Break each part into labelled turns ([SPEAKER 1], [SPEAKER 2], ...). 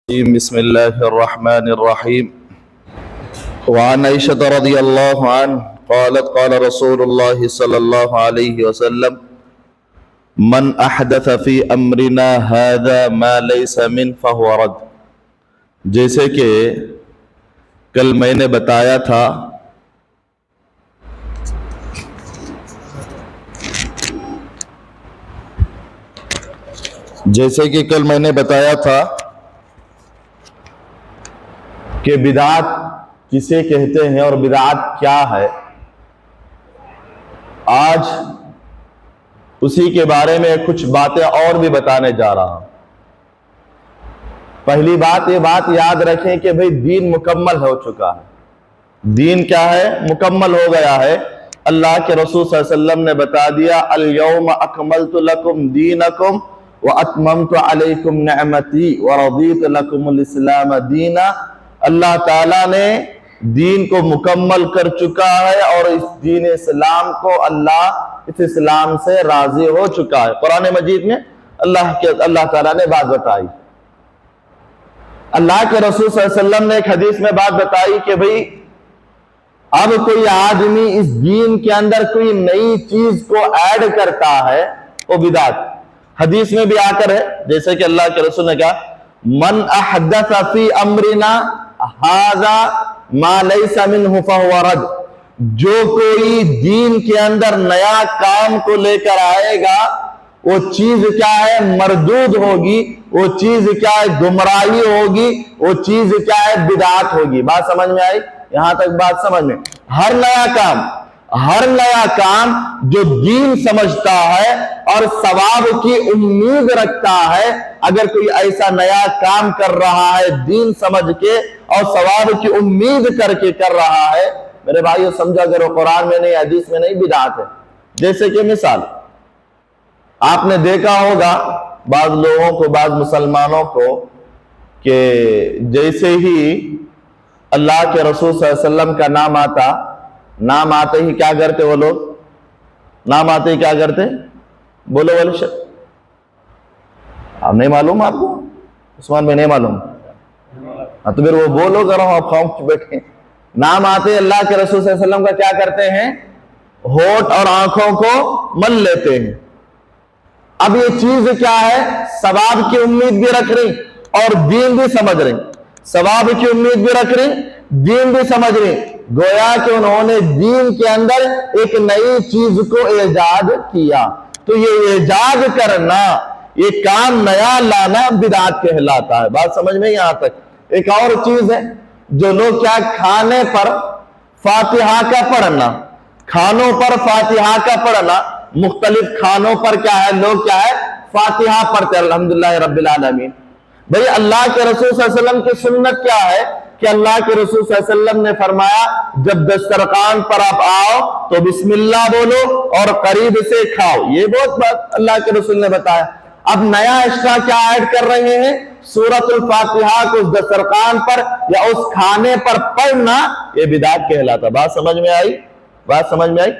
[SPEAKER 1] بسم الله الرحمن الرحيم. وعن عائشة رضي الله عنه قالت قال رسول الله صلى الله عليه وسلم من أحدث في أمرنا هذا ما ليس من فهو رد. جیسے کہ کل میں نے بتایا تھا کہ بدعت کسے کہتے ہیں اور بدعت کیا ہے. آج اسی کے بارے میں کچھ باتیں اور بھی بتانے جا رہا ہوں. پہلی بات یہ بات یاد رکھیں کہ بھئی دین مکمل ہو چکا ہے. دین کیا ہے؟ مکمل ہو گیا ہے. اللہ کے رسول صلی اللہ علیہ وسلم نے بتا دیا الیوم اکملت لکم دینکم واتممت علیکم نعمتی ورضیت لکم الاسلام دینا. اللہ تعالیٰ نے دین کو مکمل کر چکا ہے اور اس دین اسلام کو اللہ اس اسلام سے راضی ہو چکا ہے. قرآن مجید میں اللہ تعالیٰ نے بات بتائی. اللہ کے رسول صلی اللہ علیہ وسلم نے ایک حدیث میں بات بتائی کہ بھئی اب کوئی آدمی اس دین کے اندر کوئی نئی چیز کو ایڈ کرتا ہے وہ بدعت. حدیث میں بھی آ کر ہے جیسے کہ اللہ کے رسول نے کہا من احدث فی امرنا ھذا ما لیس منہ فہو رد. جو کوئی دین کے اندر نیا کام کو لے کر آئے گا وہ چیز کیا ہے؟ مردود ہوگی. وہ چیز کیا ہے؟ گمراہی ہوگی. وہ چیز کیا ہے؟ بدعت ہوگی. بات سمجھ میں آئی؟ یہاں تک بات سمجھ میں. ہر نیا کام جو دین سمجھتا ہے اور ثواب کی امید رکھتا ہے، اگر کوئی ایسا نیا کام کر رہا ہے دین سمجھ کے اور ثواب کی امید کر کے کر رہا ہے، میرے بھائیو سمجھا کرو قرآن میں نہیں حدیث میں نہیں بدعت ہے. جیسے کہ مثال آپ نے دیکھا ہوگا بعض لوگوں کو، بعض مسلمانوں کو، کہ جیسے ہی اللہ کے رسول صلی اللہ علیہ وسلم کا نام آتے ہی کیا کرتے وہ لوگ؟ نام آتے ہی کیا کرتے؟ بولو بولو. آپ نہیں معلوم؟ آپ کو عثمان میں نہیں معلوم؟ تو پھر وہ بولو کرو، آپ خاموش بیٹھے. نام آتے اللہ کے رسول صلی اللہ علیہ وسلم کا کیا کرتے ہیں؟ ہونٹ اور آنکھوں کو مل لیتے ہیں. اب یہ چیز کیا ہے؟ ثواب کی امید بھی رکھ رہی اور دین بھی سمجھ رہی. ثواب کی امید بھی رکھ رہی، دین بھی سمجھ رہی. گویا کہ انہوں نے دین کے اندر ایک نئی چیز کو ایجاد کیا. تو یہ ایجاد کرنا، یہ کام نیا لانا بدعت کہلاتا ہے. بات سمجھ میں یہاں تک. ایک اور چیز ہے جو لوگ کیا کھانے پر فاتحہ کا پڑھنا، کھانوں پر فاتحہ کا پڑھنا، مختلف کھانوں پر کیا ہے لوگ کیا ہے فاتحہ پڑھتے ہیں الحمدللہ رب العالمین. بھئی اللہ کے رسول صلی اللہ علیہ وسلم کی سنت کیا ہے کہ اللہ کے رسول صلی اللہ علیہ وسلم نے فرمایا جب دسترخوان پر آپ آؤ تو بسم اللہ بولو اور قریب سے کھاؤ. یہ بہت بات اللہ کے رسول نے بتایا. اب نیا ایکسٹرا کیا ایڈ کر رہے ہیں؟ سورۃ الفاتحہ کو اس دسترخوان پر یا اس کھانے پر پڑھنا، یہ بدعت کہلاتا. بات سمجھ میں آئی؟ بات سمجھ میں آئی؟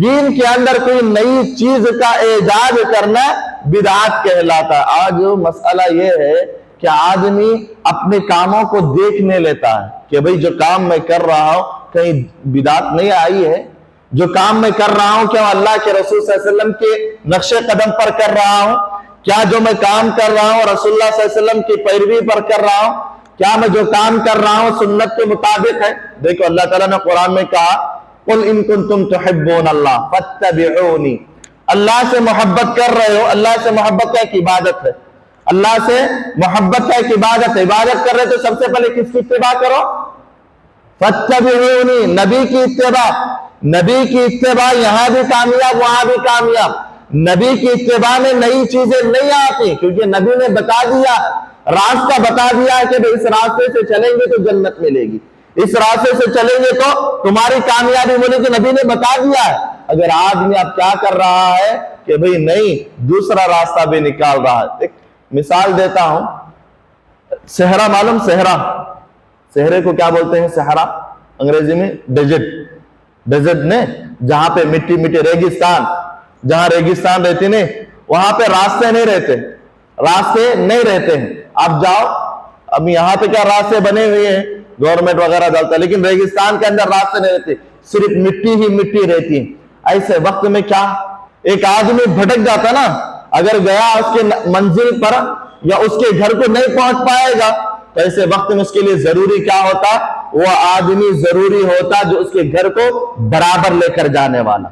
[SPEAKER 1] دین کے اندر کوئی نئی چیز کا ایجاد کرنا بدعت کہلاتا. آج مسئلہ یہ ہے کہ آدمی اپنے کاموں کو دیکھنے لیتا ہے کہ بھئی جو کام میں کر رہا ہوں کہیں بدعت نہیں آئی ہے. جو کام میں کر رہا ہوں کیا اللہ کے رسول صلی اللہ علیہ وسلم کے نقش قدم پر کر رہا ہوں؟ کیا جو میں کام کر رہا ہوں رسول اللہ صلی اللہ علیہ وسلم کی پیروی پر کر رہا ہوں؟ کیا میں جو کام کر رہا ہوں سنت کے مطابق ہے؟ دیکھو اللہ تعالیٰ نے قرآن میں کہا قُلْ إِن كُنْتُمْ تُحِبُّونَ اللَّهَ فَاتَّبِعُونِ. اللہ سے محبت کر رہے ہو، اللہ سے محبت کا ایک عبادت ہے. اللہ سے محبت کا ایک عبادت ہے. عبادت کر رہے تو سب سے پہلے کس کی اتباع کرو؟ فَاتَّبِعُونِ. نبی کی اتباع. نبی کی اتباع یہاں بھی کامیاب وہاں بھی کامیاب. نبی کی اتباع میں نئی چیزیں نہیں آتی کیونکہ نبی نے بتا دیا، راستہ بتا دیا کہ اس راستے سے چلیں گے تو جنت ملے گی، اس راستے سے چلیں گے تو تمہاری کامیابی ملے گی. نبی نے بتا دیا ہے. اگر آدمی اب کیا کر رہا ہے کہ بھئی نہیں دوسرا راستہ بھی نکال رہا ہے. ایک مثال دیتا ہوں. صحرا معلوم؟ صحرے کو کیا بولتے ہیں؟ صحرا انگریزی میں ڈیزرٹ نے، جہاں پہ مٹی ریگستان، جہاں ریگستان رہتی نہیں وہاں پہ راستے نہیں رہتے ہیں. آپ جاؤ اب یہاں پہ کیا راستے بنے ہوئے ہیں، گورنمنٹ وغیرہ ڈالتا ہے، لیکن ریگستان کے اندر راستے نہیں رہتے، صرف مٹی ہی مٹی رہتی ہے۔ ایسے وقت میں کیا ایک آدمی بھٹک جاتا نا، اگر گیا اس کے منزل پر یا اس کے گھر کو نہیں پہنچ پائے گا، تو ایسے وقت میں اس کے لیے ضروری کیا ہوتا؟ وہ آدمی ضروری ہوتا جو اس کے گھر کو برابر لے کر جانے والا،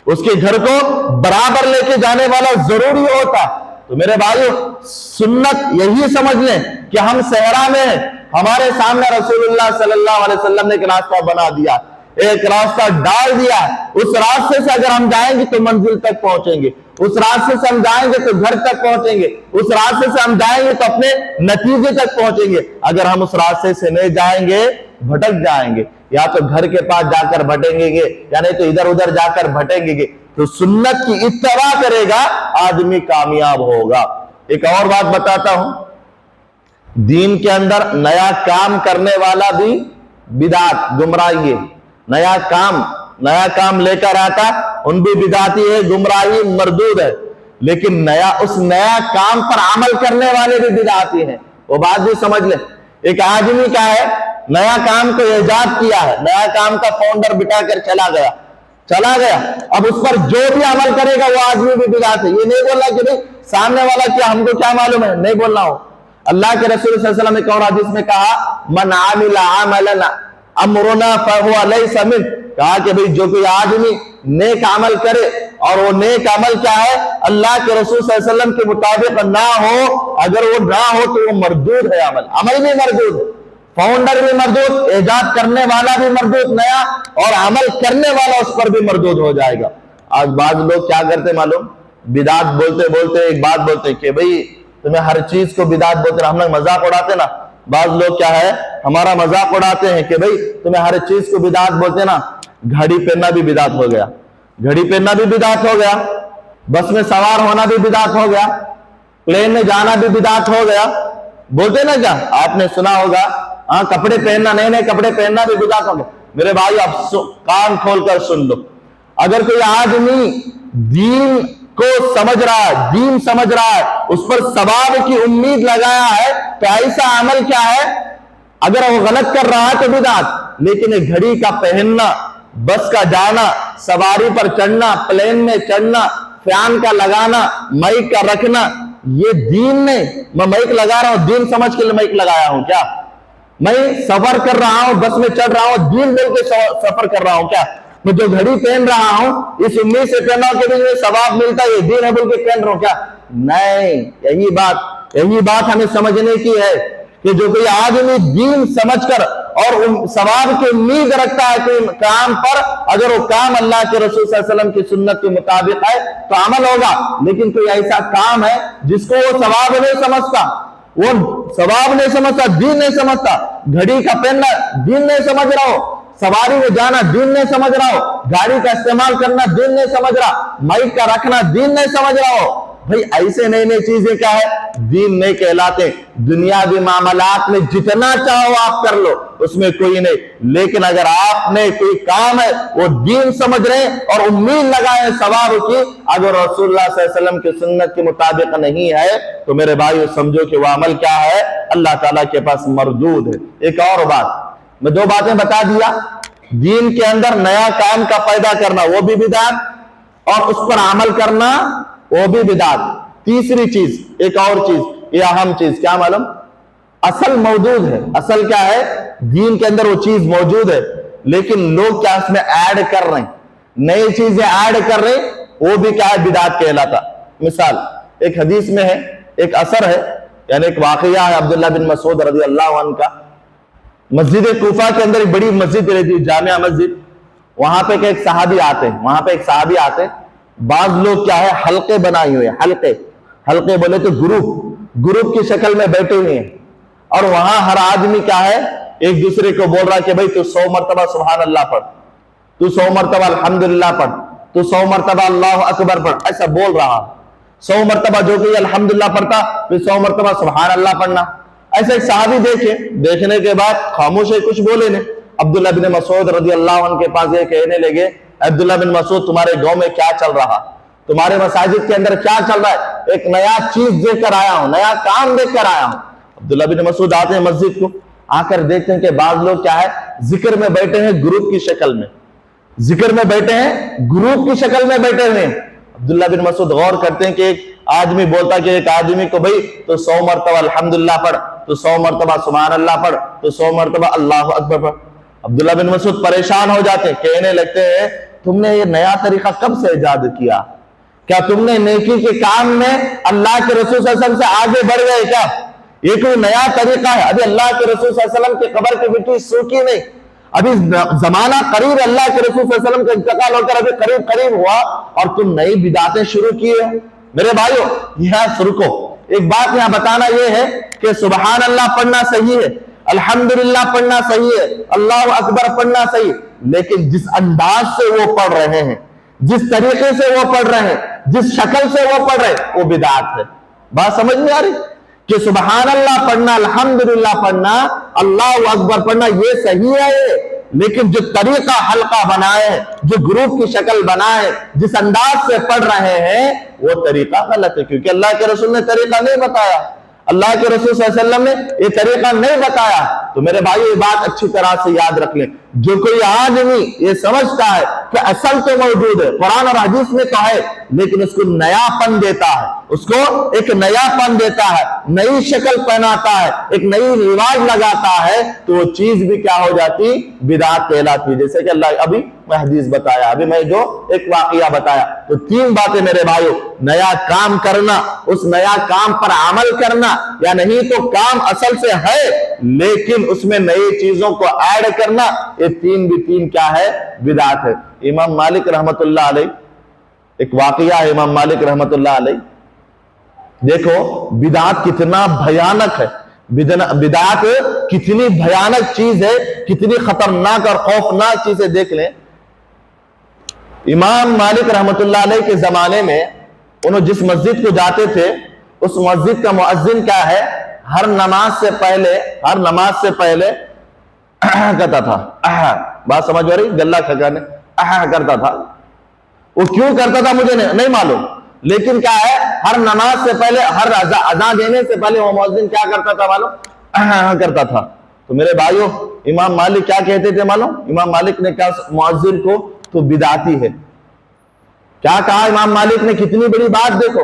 [SPEAKER 1] اس کے گھر کو برابر لے کے جانے والا ضروری ہوتا۔ تو میرے بھائیو، سنت یہی سمجھ لیں کہ ہم صحرا میں ہیں، ہمارے سامنے رسول اللہ صلی اللہ علیہ وسلم نے ایک راستہ بنا دیا، ایک راستہ ڈال دیا، اس راستے سے اگر ہم جائیں گے تو منزل تک پہنچیں گے، اس راستے سے ہم جائیں گے تو گھر تک پہنچیں گے، اس راستے سے ہم جائیں گے تو اپنے نتیجے تک پہنچیں گے۔ اگر ہم اس راستے سے نہیں جائیں گے بھٹک جائیں گے، یا تو گھر کے پاس جا کر بھٹکیں گے یا نہیں تو ادھر ادھر جا کر بھٹکیں گے۔ تو سنت کی اتباع کرے گا آدمی کامیاب ہوگا۔ ایک اور بات بتاتا ہوں، دین کے اندر نیا کام کرنے والا بھی بدعت گمراہی ہے، نیا کام لے کر آتا ان بھی بدعتی ہے، گمراہی مردود ہے، لیکن اس نیا کام پر عمل کرنے والے بھی بدعتی ہیں۔ وہ بات بھی سمجھ لیں، ایک آدمی کا ہے نیا کام کو ایجاد کیا ہے، نیا کام کا فاؤنڈر بٹھا کر چلا گیا، اب اس پر جو بھی عمل کرے گا وہ آدمی بھی بدعت ہے۔ یہ نہیں بولنا کہ نہیں سامنے والا کیا ہم کو کیا معلوم ہے، نہیں بولنا ہو۔ اللہ کے رسول صلی اللہ علیہ وسلم نے ایک اور حدیث میں کہا، من عامل عملا امرنا فهو ليس منه، کہا کہ بھئی جو کوئی آدمی نیک عمل کرے اور وہ نیک عمل کیا ہے، اللہ کے رسول صلی اللہ علیہ وسلم کے مطابق نہ ہو، اگر وہ نہ ہو تو وہ مردود ہے، عمل بھی مردود ہے، فاؤنڈر بھی مردود، ایجاد کرنے والا بھی مردود نیا، اور عمل کرنے والا اس پر بھی مردود ہو جائے گا۔ آج بعض لوگ کیا کرتے معلوم، بدعت بولتے بولتے ایک بات بولتے کہ بھئی تمہیں ہر چیز کو بدعت بولتے، ہم لوگ مذاق اڑاتے نا، بعض لوگ کیا ہے ہمارا مذاق اڑاتے ہیں کہ بھئی تمہیں ہر چیز کو بدعت بولتے نا، گھڑی پہننا بھی بدعت ہو گیا، گھڑی پہننا بھی بدعت ہو گیا، بس میں سوار ہونا بھی بدعت ہو گیا، پلین میں جانا بھی بدعت ہو گیا، بولتے نا کیا آپ نے سنا ہوگا، کپڑے پہننا، نئے نئے کپڑے پہننا بھی بدعت ہو گیا۔ میرے بھائی اب کان کھول کر سن لو، اگر کوئی آدمی دین کو سمجھ رہا ہے، دین سمجھ رہا ہے، اس پر ثواب کی امید لگایا ہے، تو ایسا عمل کیا ہے، اگر وہ غلط کر رہا ہے تو بدعت، لیکن ایک گھڑی کا پہننا، بس کا جانا، سواری پر چڑھنا، پلین میں چڑھنا، فین کا لگانا، مائک کا رکھنا، یہ دین نہیں۔ میں مائک لگا رہا ہوں دین سمجھ کے مائک لگایا ہوں کیا؟ میں سفر کر رہا ہوں، بس میں چڑھ رہا ہوں، دین بول کے سفر کر رہا ہوں کیا؟ میں جو گھڑی پہن رہا ہوں اس امید سے پہن رہا ہوں کہ مجھے ثواب ملتا ہے، یہ دین ہے بول کے پہن رہا ہوں کیا؟ نہیں، یہی بات ہمیں سمجھنے کی ہے کہ جو کوئی آدمی دین سمجھ کر اور ثواب کی امید رکھتا ہے کوئی کام پر، اگر وہ کام اللہ کے رسول صلی اللہ علیہ وسلم کی سنت کے مطابق ہے تو عمل ہوگا، لیکن کوئی ایسا کام ہے جس کو وہ ثواب نہیں سمجھتا، وہ ثواب نہیں سمجھتا، دین نہیں سمجھتا، گھڑی کا پہننا دین نہیں سمجھ رہا ہو، سواری میں جانا دین نہیں سمجھ رہا ہو، گاڑی کا استعمال کرنا دین نہیں سمجھ رہا، مائک کا رکھنا دین نہیں سمجھ رہا ہو، بھئی ایسے نئی نئی چیزیں کیا ہے دین نہیں کہلاتے۔ دنیاوی معاملات میں جتنا چاہو آپ کر لو، اس میں کوئی نہیں، لیکن اگر آپ نے کوئی کام ہے وہ دین سمجھ رہے اور امید لگائے ثواب کی، اگر رسول اللہ صلی اللہ علیہ وسلم کی سنت کے مطابق نہیں ہے تو میرے بھائیو سمجھو کہ وہ عمل کیا ہے، اللہ تعالیٰ کے پاس مردود ہے۔ ایک اور بات میں دو باتیں بتا دیا، دین کے اندر نیا کام کا پیدا کرنا وہ بھی بدعت، اور اس پر عمل کرنا وہ بھی بدعت۔ تیسری چیز، ایک اور چیز، یہ اہم چیز کیا معلوم، اصل موجود ہے، اصل کیا ہے دین کے اندر وہ چیز موجود ہے، لیکن لوگ کیا اس میں ایڈ کر رہے ہیں، نئی چیزیں ایڈ کر رہے ہیں، وہ بھی کیا ہے بدعت کہلاتا۔ مثال ایک حدیث میں ہے، ایک اثر ہے، یعنی ایک واقعہ ہے عبداللہ بن مسعود رضی اللہ عنہ کا۔ مسجد کوفہ کے اندر ایک بڑی مسجد رہتی ہے، جامع مسجد، وہاں پہ ایک صحابی آتے ہیں، بعض لوگ کیا ہے حلقے بنائے ہوئے، حلقے بولے تو گروپ کی شکل میں بیٹھے ہوئے ہیں، اور وہاں ہر آدمی کیا ہے ایک دوسرے کو بول رہا کہ بھئی تو 100 مرتبہ سبحان اللہ پڑھ، تو 100 مرتبہ الحمدللہ پڑھ، تو 100 مرتبہ اللہ اکبر پڑھ، ایسا بول رہا، 100 مرتبہ جو کہ الحمدللہ پڑھتا پھر 100 مرتبہ سبحان اللہ پڑھنا۔ ایسا ایک صحابی دیکھنے کے بعد خاموش ہے، کچھ بولے نہیں۔ عبداللہ بن مسعود رضی اللہ عنہ کے پاس یہ کہنے لگے، عبداللہ بن مسعود تمہارے گاؤں میں کیا چل رہا، تمہارے مساجد کے اندر کیا چل رہا ہے؟ ایک نیا چیز دیکھ کر آیا ہوں، نیا کام دیکھ کر آیا ہوں۔ عبداللہ بن مسعود آتے ہیں مسجد کو، آ کر دیکھتے ہیں کہ بعض لوگ کیا ہے ذکر میں بیٹھے ہیں گروپ کی شکل میں، ذکر میں بیٹھے ہیں گروپ کی شکل میں بیٹھے ہوئے ہیں۔ عبداللہ بن مسعود غور کرتے ہیں کہ ایک آدمی بولتا کہ ایک آدمی کو بھئی تو 100 مرتبہ الحمدللہ پڑھ، تو 100 مرتبہ سبحان اللہ پڑھ، تو 100 مرتبہ اللہ اکبر پڑھ۔ عبداللہ بن مسعود پریشان ہو جاتے ہیں، کہنے لگتے ہیں تم نے یہ نیا طریقہ کب سے ایجاد کیا؟ کیا تم نے نیکی کے کام میں اللہ کے رسول صلی اللہ علیہ وسلم سے آگے بڑھ گئے کیا؟ یہ کوئی نیا طریقہ ہے؟ ابھی اللہ کے رسول صلی اللہ علیہ وسلم کی قبر کی مٹی سوکھی نہیں، ابھی زمانہ قریب اللہ کے رسول صلی اللہ علیہ وسلم کا انتقال ہو کر ابھی قریب ہوا اور تم نئی بدعتیں شروع کیے ہو۔ میرے بھائیو یہاں رکو، ایک بات یہاں بتانا یہ ہے کہ سبحان اللہ پڑھنا صحیح ہے، الحمدللہ پڑھنا صحیح ہے، اللہ اکبر پڑھنا صحیح ہے، لیکن جس انداز سے وہ پڑھ رہے ہیں، جس طریقے سے وہ پڑھ رہے ہیں، جس شکل سے وہ پڑھ رہے ہیں، وہ بدعت ہے۔ بات سمجھ میں آ رہی کہ سبحان اللہ پڑھنا، الحمدللہ پڑھنا، اللہ اکبر پڑھنا یہ صحیح ہے، لیکن جو طریقہ حلقہ بنائے، جو گروپ کی شکل بنائے، جس انداز سے پڑھ رہے ہیں وہ طریقہ غلط ہے، کیونکہ اللہ کے رسول نے طریقہ نہیں بتایا، اللہ کے رسول صلی اللہ علیہ وسلم نے یہ طریقہ نہیں بتایا۔ تو میرے بھائی یہ بات اچھی طرح سے یاد رکھ لیں، جو کوئی آدمی یہ سمجھتا ہے کہ اصل تو موجود ہے، قرآن اور حدیث میں تو ہے، لیکن اس کو نیا پن دیتا ہے، اس کو ایک نیا پن دیتا ہے، نئی شکل پہناتا ہے، ایک نئی رواج لگاتا ہے، تو وہ چیز بھی کیا ہو جاتی؟ بدعت کہلاتی۔ جیسے کہ اللہ ابھی میں حدیث بتایا، ابھی میں جو ایک واقعہ بتایا، تو 3 باتیں میرے بھائیو، نیا کام کرنا، اس نیا کام پر عمل کرنا، یا نہیں تو کام اصل سے ہے لیکن اس میں نئی چیزوں کو ایڈ کرنا، یہ 3 کیا ہے؟ بدعت ہے۔ امام مالک رحمت اللہ علیہ، ایک واقعہ ہے امام مالک رحمت اللہ علیہ، دیکھو بدعت کتنا بھیانک ہے، بدعت کتنی بھیانک چیز ہے، کتنی خطرناک اور خوفناک چیز ہے، دیکھ لیں۔ امام مالک رحمت اللہ علیہ کے زمانے میں انہوں جس مسجد کو جاتے تھے، اس مسجد کا مؤذن کیا ہے؟ ہر نماز سے پہلے کرتا تھا، بات سمجھ آ رہی؟ گلہ کھجانے کرتا تھا۔ وہ کیوں کرتا تھا مجھے نہیں معلوم، لیکن کیا ہے ہر نماز سے پہلے، ہر اذان دینے سے پہلے وہ مؤذن کیا کرتا تھا معلوم؟ کرتا تھا۔ تو میرے بھائیوں امام مالک کیا کہتے تھے معلوم؟ امام مالک نے کہا مؤذن کو تو بدعتی ہے۔ کیا کہا امام مالک نے؟ کتنی بڑی بات دیکھو،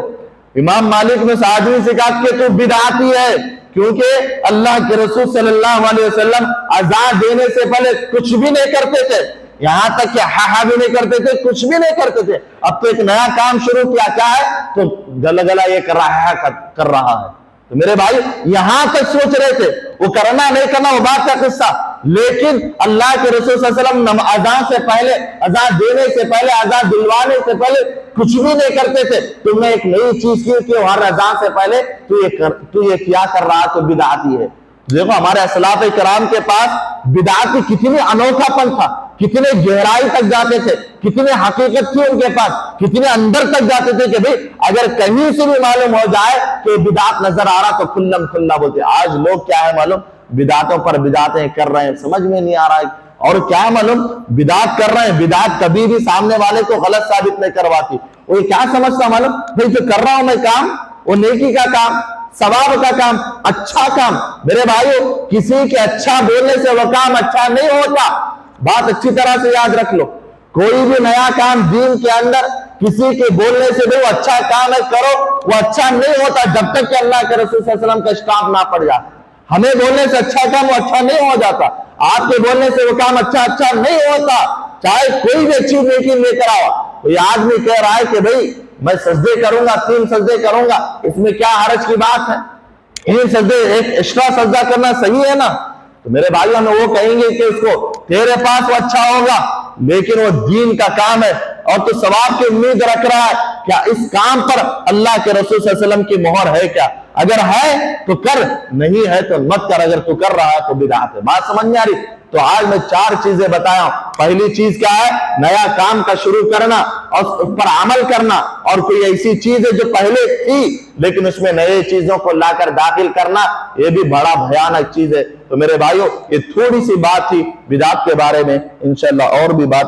[SPEAKER 1] امام مالک نے اس آدمی سے کہا کہ تو بدعتی ہے، کیونکہ اللہ کے رسول صلی اللہ علیہ وسلم اذان دینے سے پہلے کچھ بھی نہیں کرتے تھے، یہاں تک کہ ہاں بھی نہیں کرتے تھے، کچھ بھی نہیں کرتے تھے۔ اب تو ایک نیا کام شروع کیا، کیا ہے؟ تو گلا یہ کر رہا ہے۔ تو میرے بھائی یہاں تک سوچ رہے تھے، وہ کرنا نہیں کرنا وہ بات کا قصہ، لیکن اللہ کے رسول صلی اللہ علیہ وسلم اذان سے پہلے، اذان دینے سے پہلے، اذان دلوانے سے پہلے کچھ بھی نہیں کرتے تھے۔ تم نے ایک نئی چیز کی کہ ہر اذان سے پہلے تو یہ کیا کر رہا تو بدعتی ہے۔ دیکھو ہمارے اسلاف کرام کے پاس بدعت کی کتنی انوکھا پن تھا، کتنے گہرائی تک جاتے تھے، کتنے حقیقت تھی ان کے پاس، کتنے اندر تک جاتے تھے کہ بھئی اگر کہیں سے بھی معلوم ہو جائے کہ بدعت نظر آ رہا تو کھلم کھلا بولتے۔ آج لوگ کیا ہے معلوم؟ بدعتوں پر بدعتیں کر رہے ہیں، سمجھ میں نہیں آ رہا ہے، اور کیا ہے معلوم؟ بدعت کر رہے ہیں، بدعت کبھی بھی سامنے والے کو غلط ثابت نہیں کرواتی۔ وہ کیا سمجھتا معلوم؟ بھئی جو کر رہا ہوں میں کام، وہ نیکی کا کام، ثواب کا کام، اچھا کام۔ میرے بھائیو کسی کے اچھا بولنے سے وہ کام اچھا نہیں ہوتا، بات اچھی طرح سے یاد رکھ لو۔ کوئی بھی نیا کام دین کے اندر کسی کے بولنے سے بھی وہ اچھا کام ہے کرو، وہ اچھا نہیں ہوتا جب تک کہ اللہ کے رسول صلی اللہ علیہ وسلم کا اسٹامپ نہ پڑ جائے۔ ہمیں بولنے سے اچھا کام وہ اچھا نہیں ہو جاتا، آپ کے بولنے سے وہ کام اچھا نہیں ہوتا، چاہے کوئی بھی اچھی نیکی لے کر آؤ۔ کوئی آدمی کہہ رہا ہے کہ بھئی میں سجدے کروں گا، 3 سجدے کروں گا، اس میں کیا حرج کی بات ہے؟ ان سجدے ایک ایکسٹرا سجدہ کرنا صحیح ہے نا؟ تو میرے بھائیوں ہم وہ کہیں گے کہ اس کو تیرے پاس وہ اچھا ہوگا، لیکن وہ دین کا کام ہے اور تو ثواب کی امید رکھ رہا ہے، کیا اس کام پر اللہ کے رسول صلی اللہ علیہ وسلم کی مہر ہے کیا؟ اگر ہے تو کر، نہیں ہے تو مت کر، اگر تو کر رہا ہے تو بدعت ہے۔ بات سمجھ میں آ رہی؟ تو آج میں 4 چیزیں بتایا ہوں۔ پہلی چیز کیا ہے؟ نیا کام کا شروع کرنا اور اس پر عمل کرنا، اور کوئی ایسی چیز ہے جو پہلے تھی لیکن اس میں نئے چیزوں کو لا کر داخل کرنا، یہ بھی بڑا بھیانک چیز ہے۔ تو میرے بھائیوں یہ تھوڑی سی بات تھی بدعت کے بارے میں، انشاءاللہ اور بھی بات